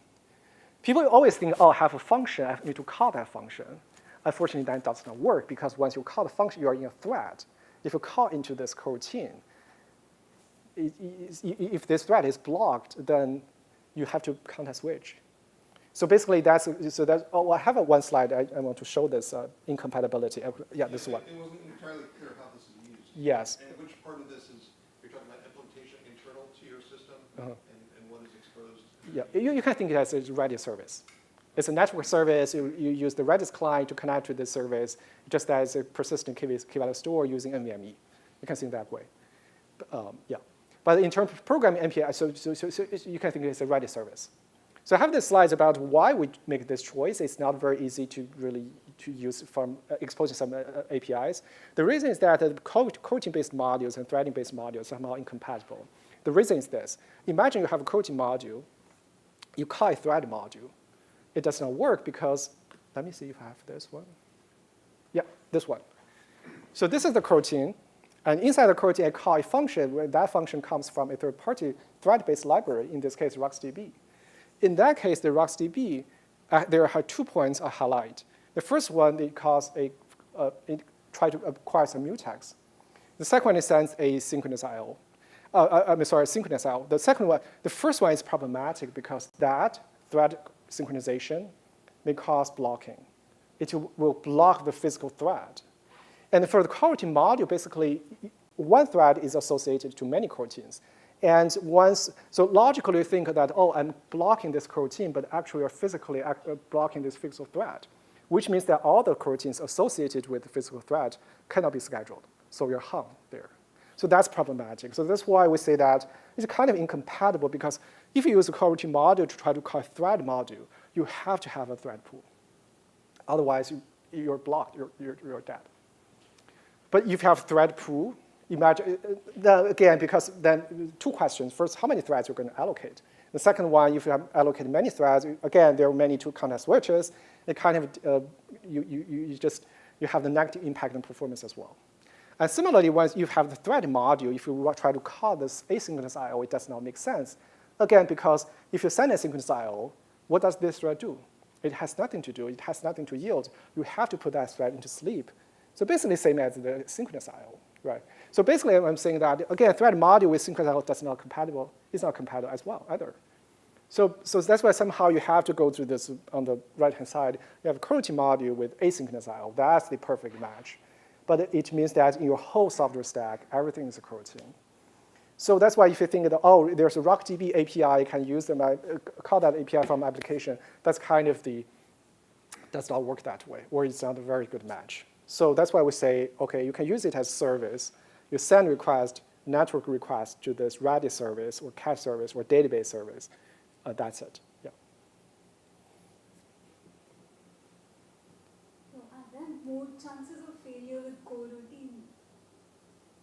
People always think, oh, I have a function, I need to call that function. Unfortunately, that does not work because once you call the function, you are in a thread. If you call into this coroutine, if this thread is blocked, then you have to context switch. So basically, I have one slide. I want to show this incompatibility. Yeah, this one. It wasn't entirely clear how this is used. Yes. And which part of this is, you're talking about implementation internal to your system and what is exposed? Yeah, you can think of it as a Redis service. It's a network service. You use the Redis client to connect to this service, just as a persistent key value store using NVMe. You can think that way. Yeah. But in terms of programming MPI, so you can think of it as a Redis service. So I have these slides about why we make this choice. It's not very easy to really use from exposing some APIs. The reason is that the coroutine-based modules and threading-based modules are somehow incompatible. The reason is this. Imagine you have a coroutine module. You call a thread module. It does not work because, let me see if I have this one. Yeah, this one. So this is the coroutine. And inside the coroutine, I call a function where that function comes from a third-party thread-based library, in this case, RocksDB. In that case, the RocksDB, there are 2 points I highlight. The first one, it try to acquire some mutex. The second one, it sends a synchronous IO. Synchronous IO. The first one is problematic because that thread synchronization may cause blocking. It will block the physical thread. And for the coroutine module, basically, one thread is associated to many coroutines. And so logically you think that, oh, I'm blocking this coroutine, but actually you're physically blocking this physical thread, which means that all the coroutines associated with the physical thread cannot be scheduled. So you're hung there. So that's problematic. So that's why we say that it's kind of incompatible because if you use a coroutine module to try to call a thread module, you have to have a thread pool. Otherwise, you're blocked, you're dead. But if you have thread pool, imagine, again, because then 2 questions. First, how many threads you're going to allocate? The second one, if you have allocated many threads, again, there are many context switches. It kind of, you have the negative impact on performance as well. And similarly, once you have the thread module, if you try to call this asynchronous IO, it does not make sense. Again, because if you send asynchronous IO, what does this thread do? It has nothing to do. It has nothing to yield. You have to put that thread into sleep. So basically, same as the synchronous IO, right? So basically, I'm saying that, again, thread module with synchronous IO is not compatible as well either. So that's why somehow you have to go through this on the right-hand side. You have a coroutine module with asynchronous IO. That's the perfect match. But it means that in your whole software stack, everything is a coroutine. So that's why if you think that, oh, there's a RocksDB API, you can use them, call that API from application, that's kind of does not work that way, or it's not a very good match. So that's why we say, okay, you can use it as service. You send request, network request to this Redis service or cache service or database service. That's it. Yeah. So are there more chances of failure with coroutine?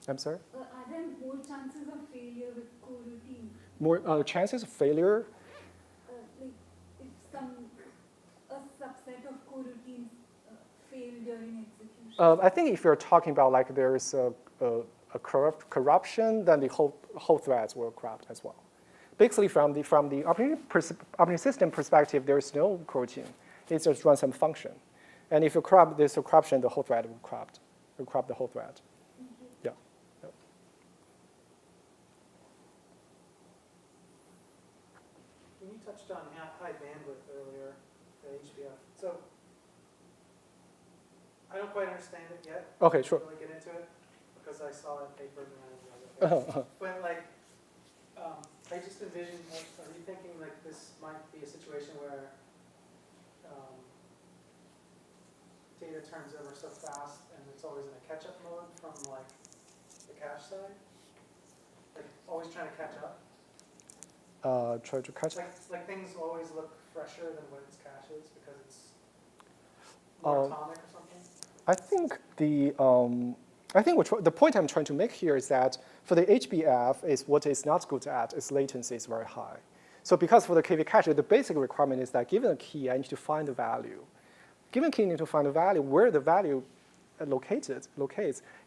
I'm sorry? Are there more chances of failure with coroutine? More chances of failure? Like if a subset of coroutines fail during execution. I think if you're talking about like there's a corruption, then the whole threads will corrupt as well. Basically, from the operating system perspective, there is no coroutine. It just runs some function. And if you corrupt this corruption, the whole thread will corrupt. Will corrupt the whole thread. Yeah. Yeah. When you touched on high bandwidth earlier, the HBF, so I don't quite understand it yet. Okay, sure. I didn't really get into it because I saw that paper and I was like, okay. But like, I just envision, are you thinking like this might be a situation where data turns over so fast and it's always in a catch-up mode from like the cache side? Like always trying to catch up? Try to catch. Like things always look fresher than what its cache is because it's more atomic or something? I think the point I'm trying to make here is that for the HBF, is what it's not good at is latency is very high. So because for the KV cache, the basic requirement is that given a key, I need to find the value. Given a key, I need to find the value where the value locates.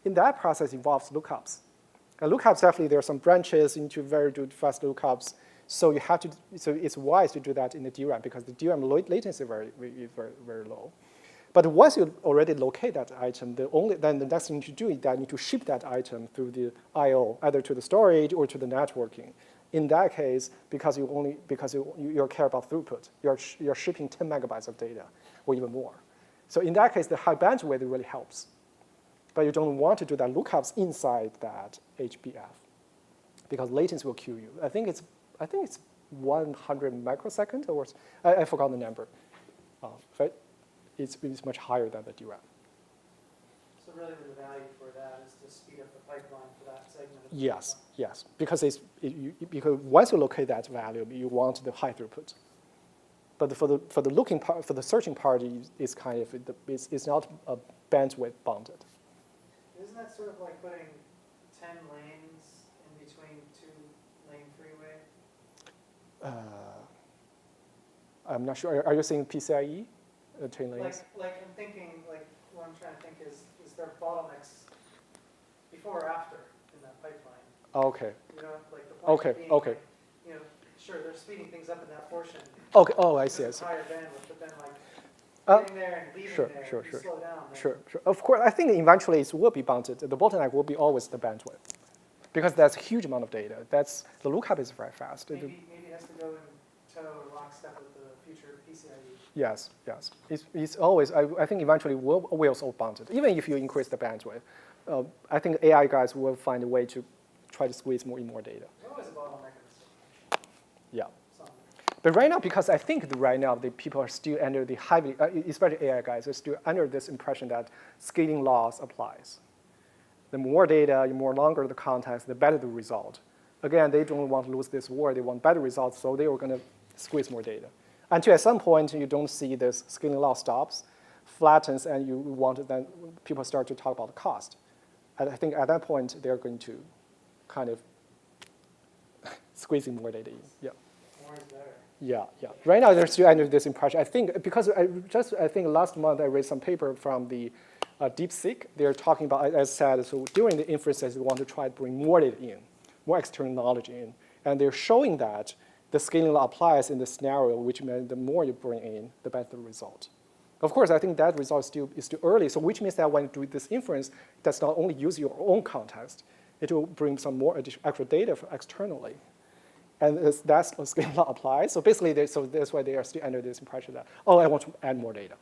In that process involves lookups. And lookups, definitely, there are some branches into very fast lookups. So you have to. So it's wise to do that in the DRAM because the DRAM latency is very low. But once you already locate that item, then the next thing to do is that you need to ship that item through the I/O, either to the storage or to the networking. In that case, because you care about throughput, you're shipping 10 megabytes of data or even more. So in that case, the high bandwidth really helps. But you don't want to do that lookups inside that HBF because latency will kill you. I think it's 100 microsecond or I forgot the number. Right? It's much higher than the DRAM. So really the value for that is to speed up the pipeline for that segment of the Yes, pipeline. yes, because once you locate that value, you want the high throughput. But for the looking part, for the searching part, it's kind of it's not a bandwidth bounded. Isn't that sort of like putting 10 lanes in between 2-lane freeway? I'm not sure. Are you saying PCIe? 10 lanes? Like I'm thinking, like what I'm trying to think is there bottlenecks before or after in that pipeline? Okay. You know, like the point being, Okay. like, you know, sure, they're speeding things up in that portion. Okay. Oh, I see. Because of higher bandwidth, but then like getting there and leaving there, Sure. you slow down. Then. Sure. Of course, I think eventually it will be bounded. The bottleneck will be always the bandwidth, because that's a huge amount of data. The lookup is very fast. Maybe it has to go in tow or lockstep with the future PCIe. Yes. It's always. I think eventually will also bounded. Even if you increase the bandwidth, I think AI guys will find a way to try to squeeze more data. There's always a bottleneck in this. Yeah. Something. But right now, because I think right now the people are still under the heavily, especially AI guys, are still under this impression that scaling laws applies. The more data, the more longer the context, the better the result. Again, they don't want to lose this war. They want better results, so they are going to squeeze more data. Until at some point you don't see this scaling law stops, flattens, and you want to, then people start to talk about the cost. And I think at that point they're going to kind of squeezing more data in. Yeah. More is better. Yeah. Right now they're still under this impression. I think because I think last month I read some paper from the DeepSeek. They're talking about, as I said, so during the inferences they want to try to bring more data in, more external knowledge in, and they're showing that the scaling law applies in the scenario, which means the more you bring in, the better the result. Of course, I think that result is still early, so which means that when you do this inference, that's not only use your own context, it will bring some more extra data externally. And that's what scaling law applies. So basically, that's why they are still under this impression that, oh, I want to add more data.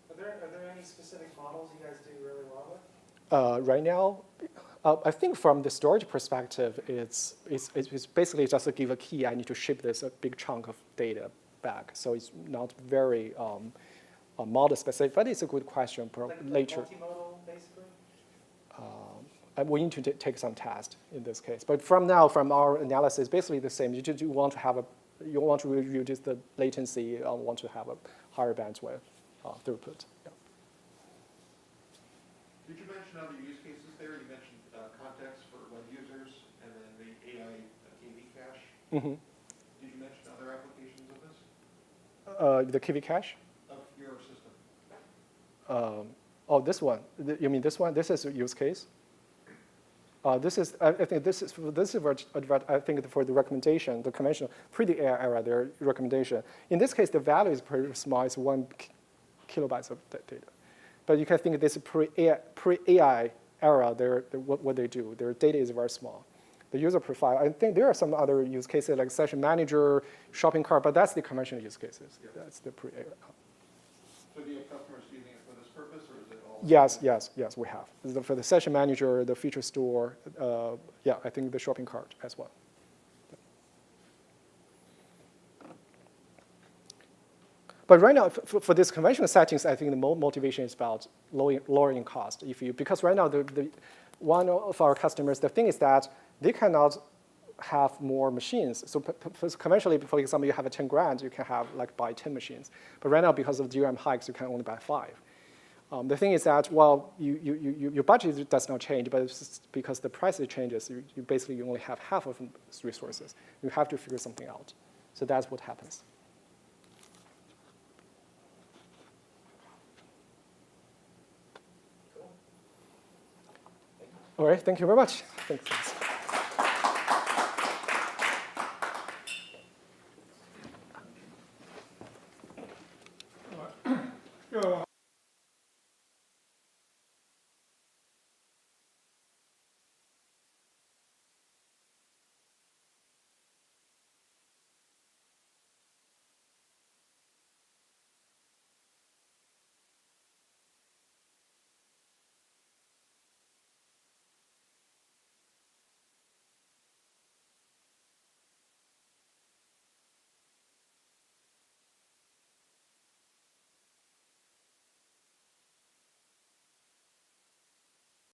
Are there any specific models you guys do really well with? Right now, I think from the storage perspective, it's basically just to give a key. I need to ship this a big chunk of data back. So it's not very model specific, but it's a good question for later. Like multimodal, basically? We need to take some test in this case. But from our analysis, basically the same. You want to reduce the latency, want to have a higher bandwidth throughput. Yeah. Did you mention other use cases there? You mentioned context for web users and then the AI KV cache. Mm-hmm. Did you mention other applications of this? The KV cache? Of your system? Oh, this one. You mean this one? This is a use case. This is, I think this is what I think for the recommendation, the conventional pre-AI era, their recommendation. In this case, the value is pretty small. It's 1 kilobytes of data. But you can think this pre-AI era, what they do, their data is very small. The user profile, I think there are some other use cases like session manager, shopping cart, but that's the conventional use cases. Yeah. That's the pre-AI. So do you have customers using it for this purpose, or is it all? Yes, we have. For the session manager, the feature store, yeah, I think the shopping cart as well. But right now, for this conventional settings, I think the motivation is about lowering cost. Because right now, one of our customers, the thing is that they cannot have more machines. So conventionally, for example, you have a 10 grand, you can have buy 10 machines. But right now, because of DRAM hikes, you can only buy 5. The thing is that, well, your budget does not change, but it's because the price changes, you basically only have half of these resources. You have to figure something out. So that's what happens. Cool. All right, thank you very much. Thanks.